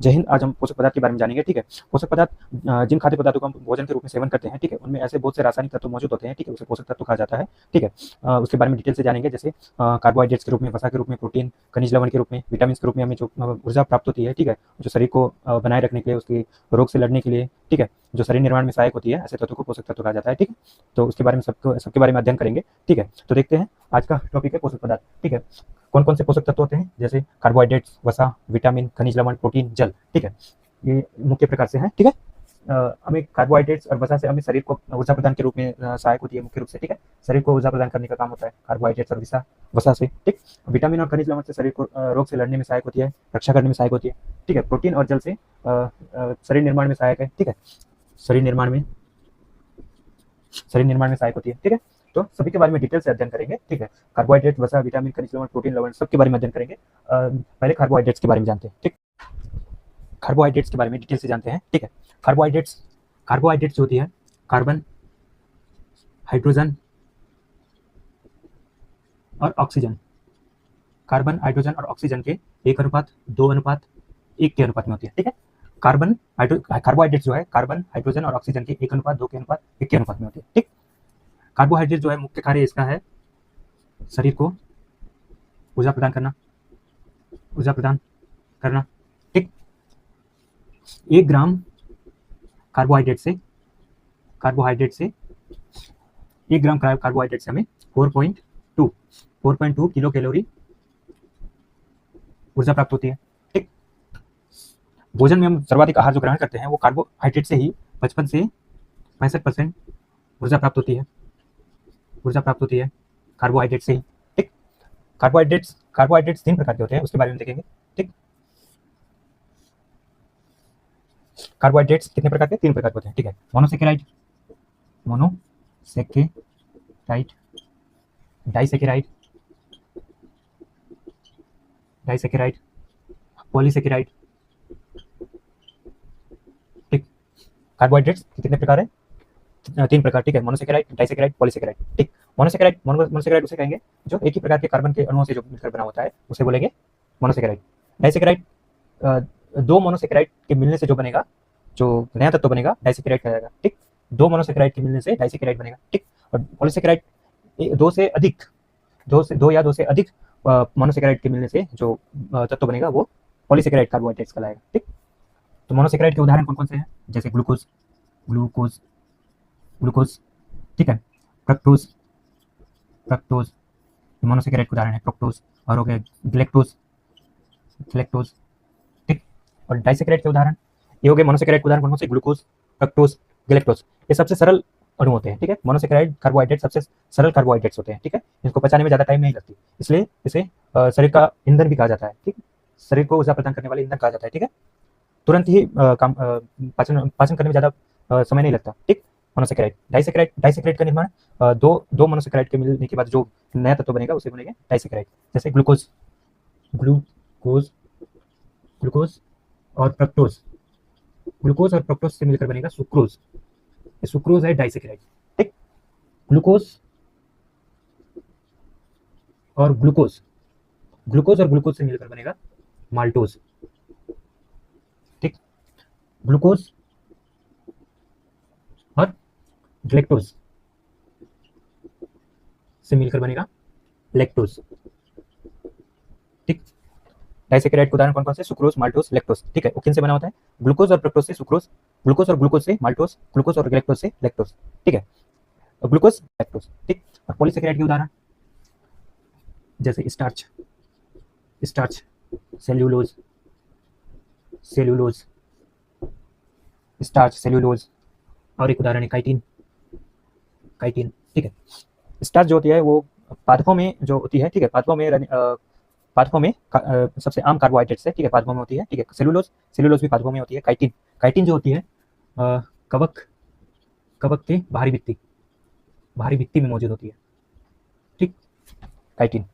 जय हिंद। आज हम पोषक पदार्थ के बारे में जानेंगे। ठीक है, पोषक पदार्थ जिन खाद्य पदार्थों को हम भोजन के रूप में सेवन करते हैं, ठीक है, उनमें ऐसे बहुत से रासायनिक तत्व मौजूद होते हैं, ठीक है, उसे पोषक तत्व कहा जाता है। ठीक है, उसके बारे में डिटेल से जानेंगे, जैसे कार्बोहाइड्रेट्स के रूप में, वसा के रूप में, प्रोटीन, खनिज लवण के रूप में, विटामिन के रूप में हमें जो ऊर्जा प्राप्त होती है, ठीक है, जो शरीर को बनाए रखने के लिए, उसकी रोग से लड़ने के लिए, ठीक है, जो शरीर निर्माण में सहायक होती है, ऐसे तत्वों को पोषक तत्व कहा जाता है। ठीक है, तो उसके बारे में सबके बारे में अध्ययन करेंगे। ठीक है, तो देखते हैं आज का टॉपिक है पोषक पदार्थ। ठीक है, कौन कौन से पोषक तत्व होते हैं, जैसे कार्बोहाइड्रेट्स, वसा, विटामिन, खनिज लवण, प्रोटीन, जल। ठीक है, ये मुख्य प्रकार से हैं। ठीक है, हमें कार्बोहाइड्रेट्स और वसा से हमें शरीर को ऊर्जा प्रदान के रूप में सहायक होती है मुख्य रूप से। ठीक है, शरीर को ऊर्जा प्रदान करने का काम होता है कार्बोहाइड्रेट्स और वसा से। ठीक, विटामिन और खनिज लवण से शरीर को रोग से लड़ने में सहायक होती है, रक्षा करने में सहायक होती है। ठीक है, प्रोटीन और जल से शरीर निर्माण में सहायक है। ठीक है, शरीर निर्माण में सहायक होती है। ठीक है, तो सभी के बारे में डिटेल से अध्ययन करेंगे। ठीक है, कार्बोहाइड्रेट, वसा, विटामिन, खनिज लवण, प्रोटीन, लवण, सबके बारे में अध्ययन करेंगे। पहले कार्बोहाइड्रेट्स के बारे में जानते हैं। ठीक, कार्बोहाइड्रेट्स के बारे में डिटेल से जानते हैं। ठीक है, कार्बोहाइड्रेट्स होती है कार्बन, हाइड्रोजन और ऑक्सीजन। कार्बन, हाइड्रोजन और ऑक्सीजन के 1:2:1 के अनुपात में होती है। ठीक है, कार्बोहाइड्रेट्स जो है कार्बन, हाइड्रोजन और ऑक्सीजन के 1:2:1 के अनुपात में होती है। ठीक, कार्बोहाइड्रेट जो है मुख्य कार्य इसका है शरीर को ऊर्जा प्रदान करना। ठीक, 1 ग्राम कार्बोहाइड्रेट से 1 ग्राम कार्बोहाइड्रेट से हमें 4.2 किलो कैलोरी ऊर्जा प्राप्त होती है। ठीक, भोजन में हम सर्वाधिक आहार जो ग्रहण करते हैं वो कार्बोहाइड्रेट से ही 55 से 65% ऊर्जा प्राप्त होती है कार्बोहाइड्रेट से ही। ठीक, कार्बोहाइड्रेट्स 3 प्रकार के होते हैं, उसके बारे में देखेंगे। ठीक, कार्बोहाइड्रेट्स कितने प्रकार के? 3 प्रकार के होते हैं। ठीक है, मोनोसेकेराइड, डाइसेकेराइड, पॉलीसेकेराइड। ठीक, कार्बोहाइड्रेट्स कितने प्रकार है? 3 प्रकार। ठीक है, मोनोसेकेराइड, डाइसेकेराइड, पॉलीसेकेराइड। ठीक, मोनोसेकेराइड उसे कहेंगे जो एक ही प्रकार के कार्बन के अणुओं से जो मिलकर बना होता है, उसे बोलेंगे मोनोसेकेराइड। डाइसेकेराइड 2 मोनोसेकेराइड के मिलने से जो बनेगा, जो नया तत्व बनेगा, डाइसेकेराइड कहलाएगा। ठीक, 2 मोनोसेकेराइड के मिलने से डाइसेकेराइड बनेगा। ठीक, और पॉलीसेकेराइड 2 या 2 से अधिक मोनोसेकेराइड के मिलने से जो तत्व बनेगा वो पॉलीसेकेराइड कार्बोहाइड्रेट्स कहलाएगा। ठीक, तो मोनोसेकेराइड के उदाहरण कौन कौन से हैं, जैसे ग्लूकोज। ठीक है, फ्रक्टोज मोनोसेकेराइड का उदाहरण है, फ्रक्टोज। और हो गया गैलेक्टोज। ठीक, और डाइसेकेराइड के उदाहरण ये हो गए। मोनोसेकेराइड के उदाहरण कौन कौन से? Glucose, fructose, galactose. ये सबसे सरल अणु होते हैं। ठीक है, मोनोसेकेराइड कार्बोहाइड्रेट सबसे सरल कार्बोहाइड्रेट्स होते हैं। ठीक है, इनको पचाने में ज़्यादा टाइम नहीं लगती, इसलिए इसे शरीर का ईंधन भी कहा जाता है। ठीक, शरीर को ऊर्जा प्रदान करने वाले ईंधन कहा जाता है। ठीक है, तुरंत ही पाचन करने में ज़्यादा समय नहीं लगता। ठीक, मोनोसेकेराइड। डाइसेकेराइड का निर्माण दो मोनोसेकेराइड के मिलने के बाद जो नया तत्व बनेगा उसे बोलेंगे डाइसेकेराइड। जैसे ग्लूकोज और फ्रक्टोज। ग्लूकोज और फ्रक्टोज से मिलकर बनेगा सुक्रोज। सुक्रोज है डाइसेकेराइड। ठीक, ग्लूकोज और ग्लूकोज से मिलकर बनेगा माल्टोज। ठीक, ग्लूकोज और गैलेक्टोज से मिलकर बनेगा लैक्टोज। ठीक, डाइसेकेराइड के उदाहरण कौन कौन से? Sucrose, maltose, lactose. ठीक है, वो किन से बना होता है? ग्लूकोज और फ्रक्टोज से सुक्रोज, ग्लूकोज और ग्लूकोज से माल्टोज, ग्लूकोज और गैलेक्टोज से लैक्टोज। ठीक है, ग्लूकोज, लैक्टोज। ठीक, और पॉलीसेकेराइड के उदाहरण जैसे स्टार्च, सेल्यूलोज, और एक उदाहरण है काइटिन। ठीक है, स्टार्च जो होती है वो पादपों में जो होती है। ठीक है, पादपों में सबसे आम कार्बोहाइड्रेट्स है। ठीक है, पादपों में होती है। ठीक है, सेलुलोज भी पादपों में होती है। काइटिन जो होती है कवक के बाहरी भित्ति में मौजूद होती है। ठीक, काइटिन।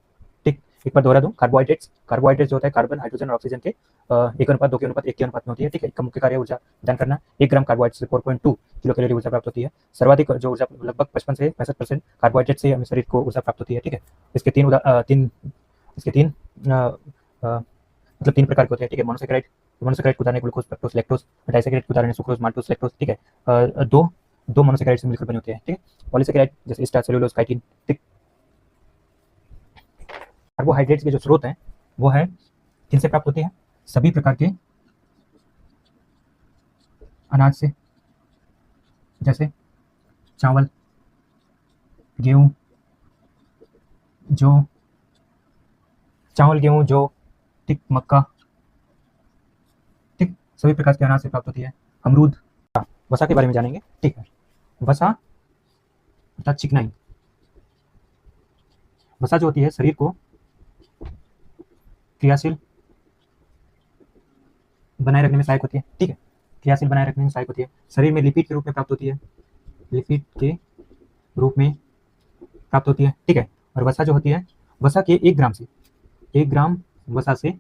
ठीक, एक बार दोहरा दूं, कार्बोहाइड्रेट्स जो होता है कार्बन, हाइड्रोजन और ऑक्सीजन के 1:2:1 के अनुपात में होती है। ठीक है, इसका मुख्य कार्य ऊर्जा प्रदान करना। 1 ग्राम कार्बोहाइड्रेट से 4.2 किलो कैलोरी ऊर्जा प्राप्त होती है। सर्वाधिक जो ऊर्जा लगभग 55 से 65% कार्बोहाइड्रेट से हमें शरीर को ऊर्जा प्राप्त होती है। ठीक है, इसके तीन मतलब 3 प्रकार के होते हैं। ठीक है, मोनोसेकेराइड, मोनोसैकेराइड के उदाहरण है ग्लूकोज, फ्रक्टोज, लैक्टोज। डाइसैकेराइड के उदाहरण है सुक्रोज, माल्टोज, लैक्टोज, ठीक है। दो मोनोसैकेराइड से मिलकर बने होते हैं, ठीक है। पॉलीसैकेराइड जैसे स्टार्च, सेलुलोज, काइटिन, ठीक। कार्बोहाइड्रेट्स के जो स्रोत हैं वो है किनसे प्राप्त होते हैं? सभी प्रकार के अनाज से, जैसे चावल, गेहूं, जौ, ठीक, मक्का, ठीक, सभी प्रकार के अनाज से प्राप्त होती है। अमरूद। वसा के बारे में जानेंगे, ठीक है। वसा अर्थात चिकनाई। वसा जो होती है शरीर को क्रियाशील बनाए रखने में सहायक होती है, ठीक है। क्रियाशील बनाए रखने में सहायक होती है। शरीर में लिपिड के रूप में प्राप्त होती है, लिपिड के रूप में प्राप्त होती है, ठीक है। और वसा जो होती है, वसा के 1 ग्राम वसा से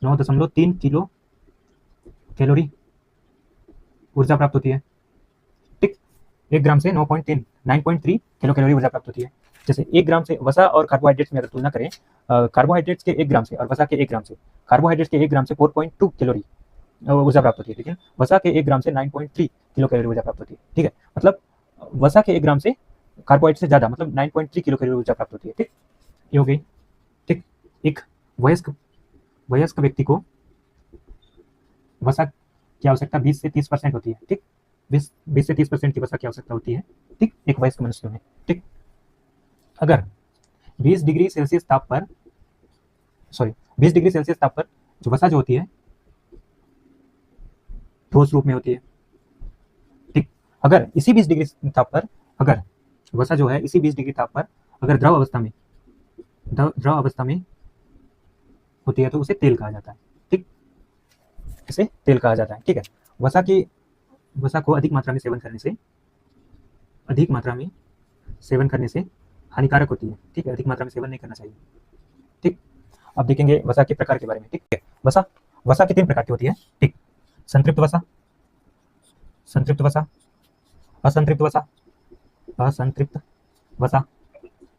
9.3 किलो कैलोरी ऊर्जा प्राप्त होती है, ठीक। 1 ग्राम से 9.3 किलो कैलोरी ऊर्जा प्राप्त होती है। जैसे 1 ग्राम से वसा और कार्बोहाइड्रेट्स में अगर तुलना करें, कार्बोहाइड्रेट्स के 1 ग्राम से और वसा के 1 ग्राम से, कार्बोहाइड्रेट्स के 1 ग्राम से 4.2 कैलोरी ऊर्जा प्राप्त होती है, लेकिन वसा के 1 ग्राम से 9.3 किलो कैलोरी ऊर्जा प्राप्त होती है, ठीक है। मतलब वसा के 1 ग्राम से कार्बोहाइड्रेट से ज़्यादा, मतलब 9.3 किलो कैलोरी ऊर्जा प्राप्त होती है, ठीक। ये हो गई, ठीक। एक वयस्क व्यक्ति को वसा की आवश्यकता 20 से 30% होती है, ठीक। 20 से 30% की वसा की आवश्यकता होती है, ठीक, एक वयस्क मनुष्य में, ठीक। अगर 20 डिग्री सेल्सियस ताप पर जो वसा जो होती है ठोस रूप में होती है, ठीक। अगर इसी 20 डिग्री ताप पर अगर वसा जो है इसी 20 डिग्री ताप पर अगर द्रव अवस्था में होती है तो उसे तेल कहा जाता है, ठीक। इसे तेल कहा जाता है, ठीक है। वसा को अधिक मात्रा में सेवन करने से हानिकारक होती है, ठीक है। अधिक मात्रा में सेवन नहीं करना चाहिए, ठीक। अब देखेंगे वसा के प्रकार के बारे में, ठीक है। वसा की 3 प्रकार की होती है, ठीक। संतृप्त वसा, असंतृप्त वसा,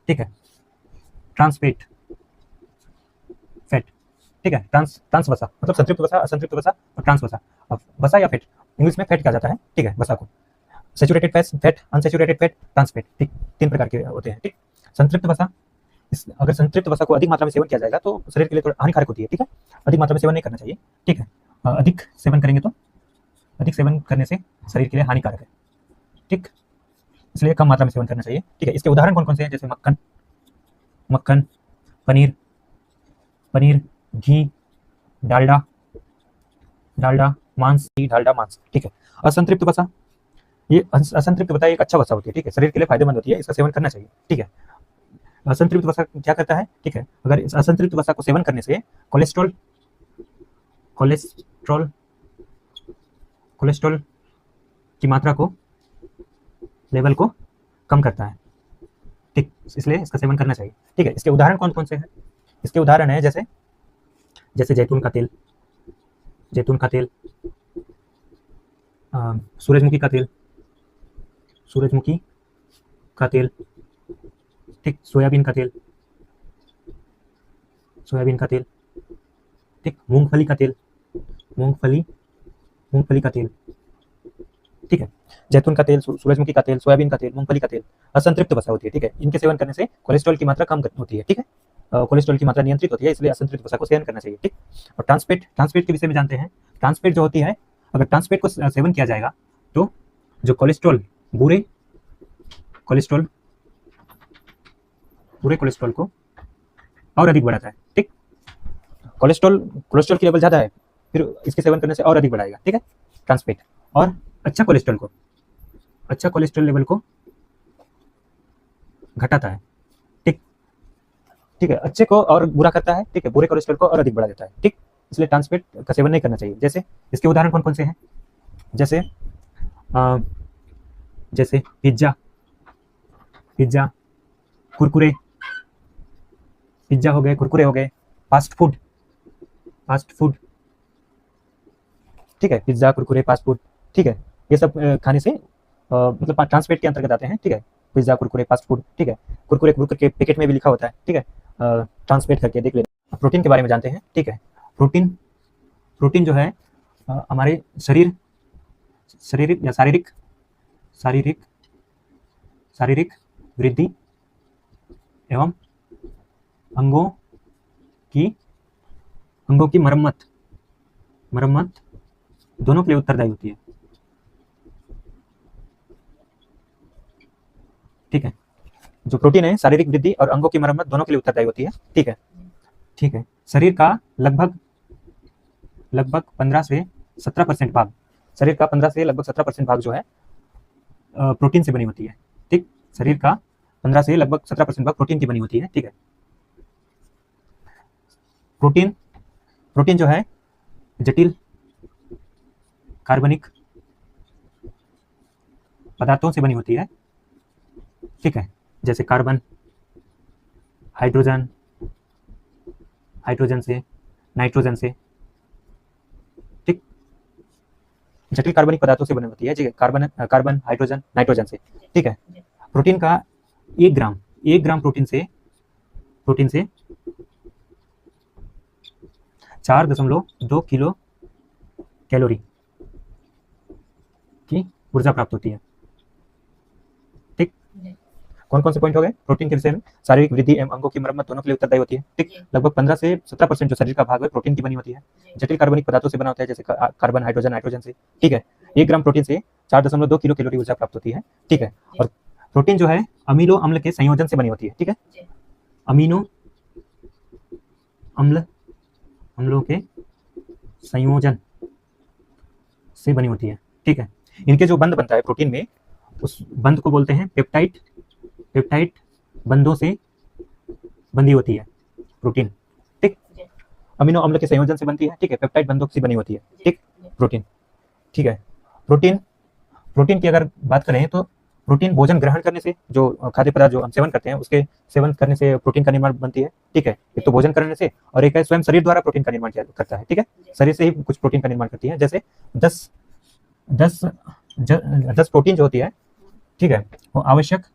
ठीक है। ट्रांस फैट, ठीक है। ट्रांस वसा मतलब संतृप्त वसा, असंतृप्त वसा और ट्रांस वसा। अब वसा या फैट, इंग्लिश में फैट कहा जाता है, ठीक है, वसा को। Saturated fat, unsaturated fat, trans fat, ठीक। 3 प्रकार के होते हैं, ठीक। संतृप्त वसा, अगर संतृप्त वसा को अधिक मात्रा में सेवन किया जाएगा तो शरीर के लिए थोड़ा हानिकारक होती है, ठीक है। अधिक मात्रा में सेवन नहीं करना चाहिए, ठीक है। अधिक सेवन करने से शरीर के लिए हानिकारक है, ठीक। इसलिए कम मात्रा में सेवन करना चाहिए, ठीक है। इसके उदाहरण कौन कौन से हैं? जैसे मक्खन, पनीर, घी, डालडा, मांस, ठीक है। असंतृप्त वसा, ये असंतृप्त वसा एक अच्छा वसा होती है, ठीक है। शरीर के लिए फायदेमंद होती है, इसका सेवन करना चाहिए, ठीक है। असंतृप्त वसा क्या करता है, ठीक है। अगर इस असंतृप्त वसा को सेवन करने से कोलेस्ट्रॉल की मात्रा को, लेवल को कम करता है, ठीक। इसलिए इसका सेवन करना चाहिए, ठीक है। इसके उदाहरण कौन कौन से हैं? इसके उदाहरण है जैसे जैतून का तेल, सूरजमुखी का तेल, ठीक। सोयाबीन का तेल, ठीक। मूंगफली का तेल, ठीक है। जैतून का तेल, सूरजमुखी का तेल, सोयाबीन का तेल, मूंगफली का तेल असंतृप्त वसा होती है, ठीक है। इनके सेवन करने से कोलेस्ट्रॉल की मात्रा कम होती है, ठीक है। कोलेस्ट्रॉल की मात्रा नियंत्रित होती है, इसलिए असंतृप्त वसा को सेवन करना चाहिए, ठीक। और ट्रांसफैट के विषय में जानते हैं। ट्रांसफैट जो होती है, अगर ट्रांसफैट को सेवन किया जाएगा तो जो बुरे कोलेस्ट्रॉल को और अधिक बढ़ाता है, ठीक। कोलेस्ट्रॉल की लेवल ज़्यादा है, फिर इसके सेवन करने से और अधिक बढ़ाएगा, ठीक है, ट्रांसफैट। और अच्छा कोलेस्ट्रॉल लेवल को घटाता है, ठीक है। अच्छे को और बुरा करता है, ठीक है। बुरे कोलेस्ट्रॉल को और अधिक बढ़ा देता है, ठीक। इसलिए ट्रांसफैट का सेवन नहीं करना चाहिए। जैसे इसके उदाहरण कौन कौन से हैं? जैसे पिज्जा, कुरकुरे, पिज्जा हो गए, कुरकुरे हो गए, फास्ट फूड, ठीक है। पिज्जा, कुरकुरे, फास्ट फूड, ठीक है। ये सब खाने से मतलब ट्रांसफैट के अंतर्गत आते हैं, ठीक है। पिज्जा, कुरकुरे, फास्ट फूड, ठीक है। कुरकुरे के पैकेट में भी लिखा होता है, ठीक है, ट्रांसफैट करके देख लेना। प्रोटीन के बारे में जानते हैं, ठीक है। प्रोटीन जो है हमारे शारीरिक या शारीरिक शारीरिक शारीरिक वृद्धि एवं अंगों की मरम्मत दोनों के लिए उत्तरदायी होती है। ठीक है, जो प्रोटीन है शारीरिक वृद्धि और अंगों की मरम्मत दोनों के लिए उत्तरदायी होती है। ठीक है, ठीक है। शरीर का लगभग 15 से 17% भाग, शरीर का 15 से लगभग 17% भाग जो है प्रोटीन से बनी होती है। ठीक, शरीर का 15 से लगभग 17% भाग प्रोटीन की बनी होती है। ठीक है, प्रोटीन जो है जटिल कार्बनिक पदार्थों से बनी होती है। ठीक है, जैसे कार्बन, हाइड्रोजन से, नाइट्रोजन से। ठीक, जटिल कार्बनिक पदार्थों से बनी होती है। ठीक है, कार्बन, हाइड्रोजन, नाइट्रोजन से। ठीक है, प्रोटीन का 1 ग्राम प्रोटीन से 4.2 किलो कैलोरी की ऊर्जा प्राप्त होती है। ठीक, कौन कौन से पॉइंट हो गए प्रोटीन के विषय में? शारीरिक वृद्धि एवं अंगों की मरम्मत दोनों के लिए उत्तरदायी होती है। ठीक, लगभग 15 से 17% जो शरीर का भाग है प्रोटीन की बनी होती है। जटिल कार्बनिक पदार्थों से बना होता है, जैसे कार्बन, हाइड्रोजन, नाइट्रोजन से। ठीक है, 1 ग्राम प्रोटीन से 4.2 किलो कैलोरी ऊर्जा प्राप्त होती है। ठीक है, और प्रोटीन जो है अमीनो अम्ल के संयोजन से बनी होती है। ठीक है, अमीनो अम्लों के संयोजन से बनी होती है। ठीक है, इनके जो बंध बनता है प्रोटीन में, उस बंध को बोलते हैं पेप्टाइड बंधों से बंधी होती है प्रोटीन। ठीक, अमीनो अम्ल के संयोजन से बनती है। ठीक है, पेप्टाइड बंधों से बनी होती है। ठीक, प्रोटीन। ठीक है, प्रोटीन की अगर बात करें तो प्रोटीन भोजन ग्रहण करने से, जो खाद्य पदार्थ जो हम सेवन करते हैं उसके सेवन करने से प्रोटीन का निर्माण बनती है। ठीक है, एक तो भोजन करने से, और एक है स्वयं शरीर द्वारा प्रोटीन का निर्माण करता है। ठीक है, शरीर से ही कुछ प्रोटीन का निर्माण करती है। जैसे 10 प्रोटीन जो होती है, ठीक है, वो आवश्यक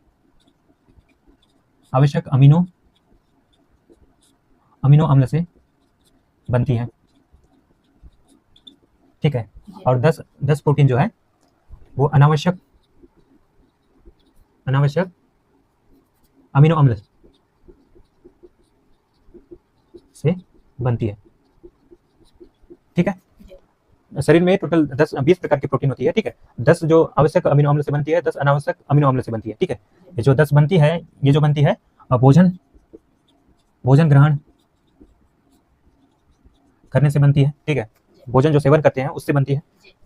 अमीनो अम्ल से बनती है। ठीक है, और 10 प्रोटीन जो है वो अनावश्यक अमीनो अम्ल से बनती है। ठीक है, शरीर में टोटल 20 प्रकार की प्रोटीन होती है। ठीक है, 10 जो आवश्यक अमीनो अम्ल से बनती है, 10 अनावश्यक अमीनो अम्ल से बनती है। ठीक है, ये जो 10 बनती है, ये जो बनती है भोजन ग्रहण करने से बनती है। ठीक है, भोजन जो सेवन करते हैं उससे बनती है।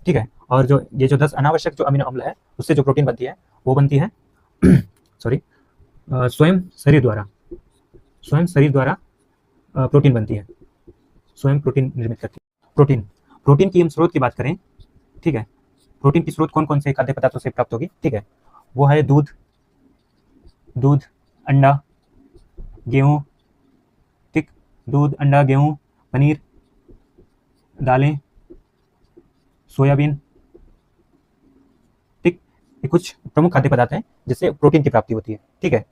ठीक है, और जो ये जो 10 अनावश्यक जो अमीनो अम्ल है उससे जो प्रोटीन बनती है वो बनती है सॉरी स्वयं शरीर द्वारा प्रोटीन बनती है, स्वयं प्रोटीन निर्मित करती है। प्रोटीन की हम स्रोत की बात करें, ठीक है, प्रोटीन की स्रोत कौन कौन से खाद्य पदार्थों से प्राप्त होगी? ठीक है, वो है दूध, अंडा, गेहूं। ठीक, दूध, अंडा, गेहूं, पनीर, दालें, सोयाबीन। ठीक, ये कुछ प्रमुख खाद्य पदार्थ हैं जिससे प्रोटीन की प्राप्ति होती है। ठीक है,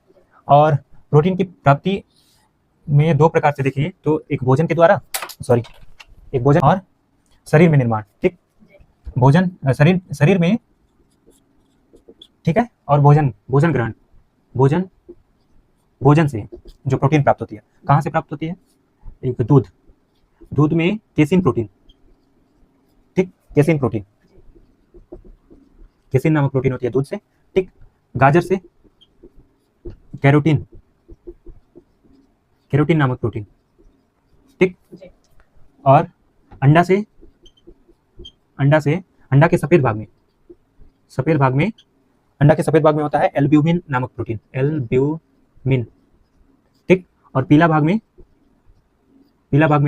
और प्रोटीन की प्राप्ति में 2 प्रकार से देखिए, तो एक भोजन के द्वारा, एक भोजन और शरीर में निर्माण। ठीक, भोजन शरीर में, ठीक है, और भोजन ग्रहण, भोजन से जो प्रोटीन प्राप्त होती है, कहाँ से प्राप्त होती है? एक दूध में केसिन प्रोटीन। ठीक, केसिन नामक प्रोटीन होती है दूध से। ठीक, गाजर से कैरोटीन नामक प्रोटीन। ठीक, और अंडा के सफेद भाग में अंडा के सफेद भाग में होता है एल्ब्यूमिन नामक प्रोटीन, एल्ब्यूमिन। ठीक, और पीला भाग में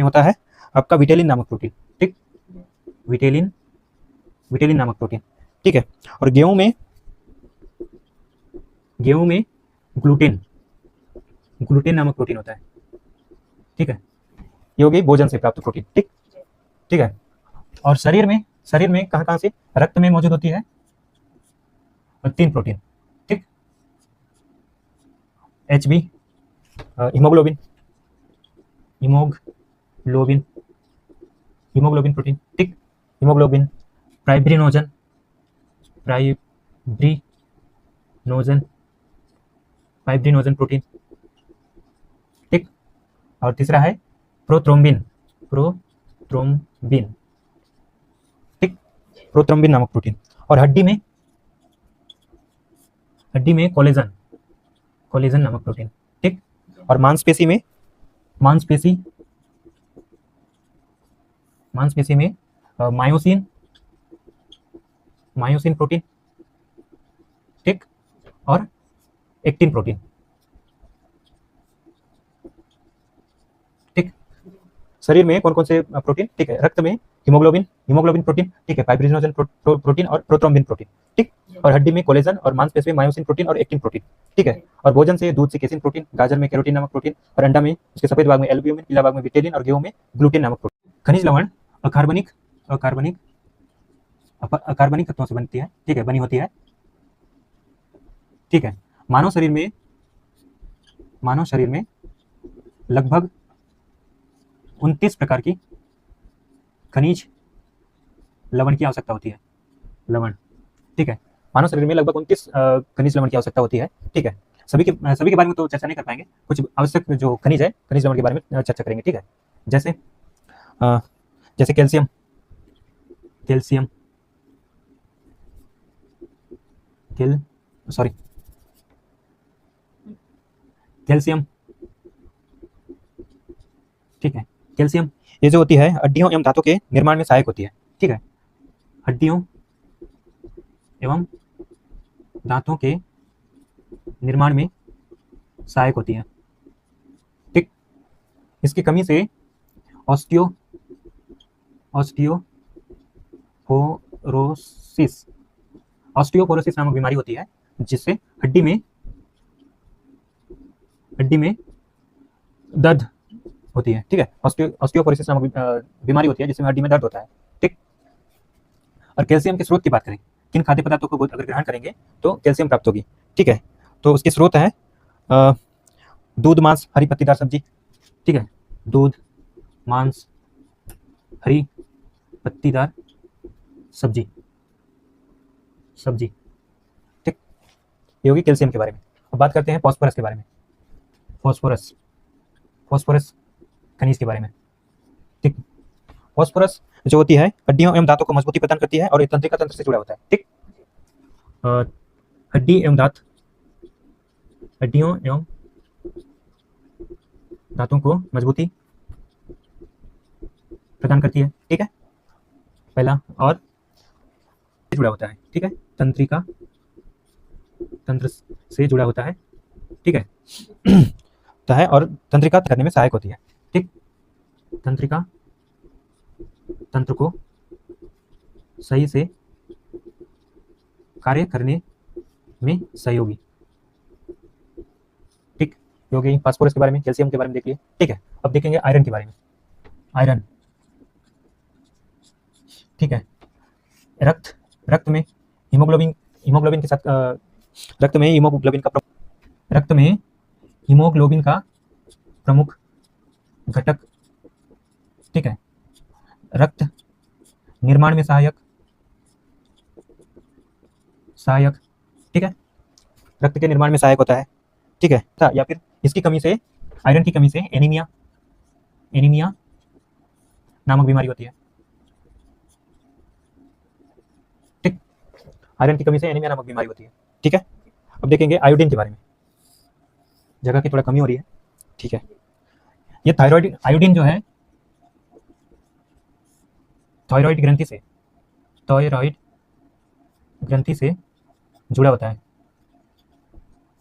होता है आपका विटेलिन नामक प्रोटीन। ठीक, विटेलिन नामक प्रोटीन। ठीक है, और गेहूं में ग्लूटेन नामक प्रोटीन होता है। ठीक है, ये हो गई भोजन से प्राप्त प्रोटीन। ठीक है, और शरीर में कहां से? रक्त में मौजूद होती है 3 प्रोटीन। ठीक, HB, हीमोग्लोबिन, हीमोग्लोबिन प्रोटीन, ठीक। Haemoglobin, fibrinogen, fibrinogen, fibrinogen protein, ठीक। और तीसरा है प्रोथ्रोम्बिन, प्रोथ्रोम्बिन, ठीक, प्रोथ्रोम्बिन नामक प्रोटीन। और हड्डी में कोलेजन, कोलेजन नामक प्रोटीन, ठीक। और मांसपेशी में मांसपेशी में मायोसिन, मायोसिन प्रोटीन, ठीक। और एक्टिन प्रोटीन, ठीक। शरीर में कौन कौन से प्रोटीन, ठीक है, रक्त में हीमोग्लोबिन, हीमोग्लोबिन प्रोटीन, ठीक है, फाइब्रिनोजन प्रोटीन और प्रोथ्रोम्बिन प्रोटीन, ठीक। और हड्डी में कोलेजन और मांसपेशी में मायोसिन प्रोटीन और एक्टिन प्रोटीन, ठीक है। और भोजन से दूध से केसिन प्रोटीन, गाजर में कैरोटीन नामक प्रोटीन, और अंडा में उसके सफेद भाग में एल्ब्यूमिन, पीला भाग में विटेलिन और गेहूं में ग्लूटेन नामक प्रोटीन। खनिज लवण अकार्बनिक अकार्बनिक अकार्बनिक तत्वों से बनती है, ठीक है, बनी होती है, ठीक है। मानव शरीर में लगभग 29 प्रकार की खनिज लवण की आवश्यकता होती है, लवण, ठीक है। मानव शरीर में लगभग 29 खनिज लवण की आवश्यकता होती है, ठीक है। सभी के बारे में तो चर्चा नहीं कर पाएंगे, कुछ आवश्यक जो खनिज है, खनिज लवण के बारे में चर्चा करेंगे, ठीक है। जैसे कैल्शियम, कैल्शियम कैल्शियम, ठीक है। कैल्शियम ये जो होती है हड्डियों एवं दांतों के निर्माण में सहायक होती है, ठीक है। हड्डियों एवं दांतों के निर्माण में सहायक होती है, ठीक। इसकी कमी से ऑस्टियोपोरोसिस नामक बीमारी होती है, जिससे हड्डी में दर्द होती है, ठीक है। ऑस्टियोपोरोसिस नामक बीमारी होती है जिसमें हड्डी में दर्द होता है, ठीक। और कैल्शियम के स्रोत की बात करें, किन खाद्य पदार्थों को अगर ग्रहण करेंगे तो कैल्शियम प्राप्त होगी, ठीक है। तो उसके स्रोत है दूध, मांस, हरी पत्तीदार सब्जी, ठीक है, दूध, मांस, हरी पत्तीदार सब्जी, ठीक। ये होगी कैल्शियम के बारे में। अब बात करते हैं फास्फोरस के बारे में, फास्फोरस खनिज के बारे में, ठीक। फास्फोरस जो होती है हड्डियों एवं दांतों को मजबूती प्रदान करती है और ये तंत्रिका तंत्र से जुड़ा होता है, ठीक। हड्डियों एवं दांतों को मजबूती प्रदान करती है, ठीक है, पहला। और जुड़ा होता है, ठीक है, तंत्रिका तंत्र से जुड़ा होता है, ठीक है। तो है और तंत्रिका करने में सहायक होती है, ठीक। तंत्रिका तंत्र को सही से कार्य करने में सहयोगी, ठीक। क्योंकि फास्फोरस के बारे में, कैल्शियम के बारे में देख लिए, ठीक है। अब देखेंगे आयरन के बारे में। आयरन, ठीक है, रक्त में हीमोग्लोबिन के साथ रक्त में हीमोग्लोबिन का प्रमुख घटक, ठीक है। रक्त निर्माण में सहायक, ठीक है, रक्त के निर्माण में सहायक होता है, ठीक है। या फिर इसकी कमी से, आयरन की कमी से एनीमिया नामक बीमारी होती है, ठीक। आयरन की कमी से एनीमिया नामक बीमारी होती है, ठीक है। अब देखेंगे आयोडीन के बारे में। जगह की थोड़ा कमी हो रही है, ठीक है। ये आयोडीन जो है थायराइड ग्रंथि से जुड़ा होता है,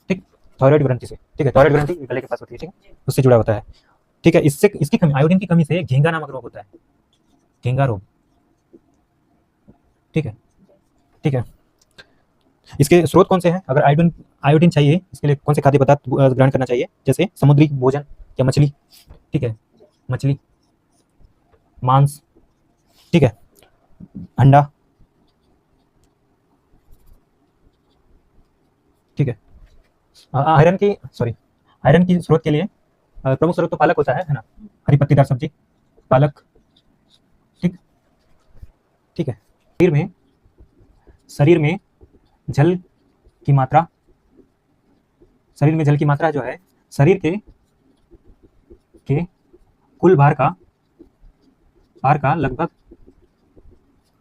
ठीक। थायराइड ग्रंथि से, ठीक है, थायराइड ग्रंथि गले के पास होती है, ठीक है, उससे जुड़ा होता है, ठीक है। इसकी कमी, आयोडीन की कमी से घेंगा नामक रोग होता है, घेंगा रोग, ठीक है, ठीक है। इसके स्रोत कौन से हैं? अगर आयोडीन चाहिए इसके लिए कौन से खाद्य पदार्थ ग्रहण करना चाहिए? जैसे समुद्री भोजन या मछली, ठीक है, मछली, मांस, ठीक है, अंडा, ठीक है। आयरन की स्रोत के लिए प्रमुख स्रोत तो पालक होता है ना, हरी पत्तीदार सब्जी, पालक, ठीक। ठीक है। शरीर में जल की मात्रा, शरीर में जल की मात्रा जो है शरीर के कुल भार का लगभग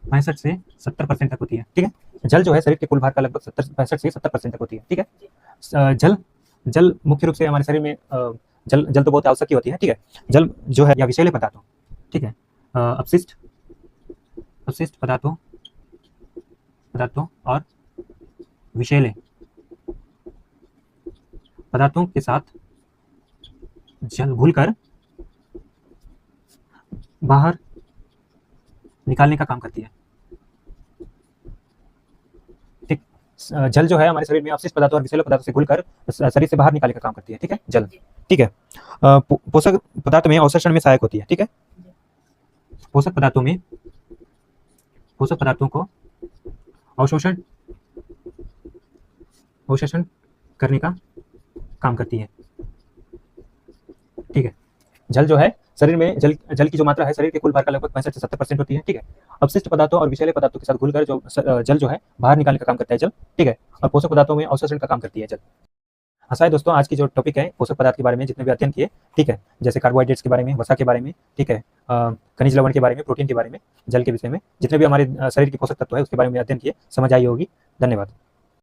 65 से 70% तक होती है। ठीक है, जल जो है शरीर के कुल भार का लगभग 65 से 70% तक होती है। ठीक है, जल मुख्य रूप से हमारे शरीर में जल तो बहुत आवश्यक ही होती है। ठीक है, जल जो है या विषैले पदार्थों, ठीक है, अपशिष्ट पदार्थों और विषैले पदार्थों के साथ जल घुलकर बाहर निकालने का काम करती है। ठीक, जल जो है हमारे शरीर में अपशिष्ट पदार्थों और विषैले पदार्थों से घुलकर शरीर से बाहर निकालने का काम करती है। ठीक है, जल। ठीक है, पोषक पदार्थ में अवशोषण में सहायक होती है। ठीक है, पोषक पदार्थों को अवशोषण करने का काम करती है। ठीक है, जल जो है शरीर में जल की जो मात्रा है शरीर के कुल भार का लगभग 65 से 70% होती है। ठीक है, अपशिष्ट पदार्थों और विषैले पदार्थों के साथ घुलकर जो जल जो है बाहर निकालने का काम करता है जल। ठीक है, और पोषक पदार्थों में अवशोषण का काम करती है जल। आशा है दोस्तों आज की जो टॉपिक है पोषक पदार्थ के बारे में जितने भी अध्ययन किए, ठीक है, जैसे कार्बोहाइड्रेट्स के बारे में, वसा के बारे में, ठीक है, खनिज लवण के बारे में, प्रोटीन के बारे में, जल के विषय में, जितने भी हमारे शरीर के पोषक तत्व है उसके बारे में अध्ययन किए, समझ आई होगी। धन्यवाद।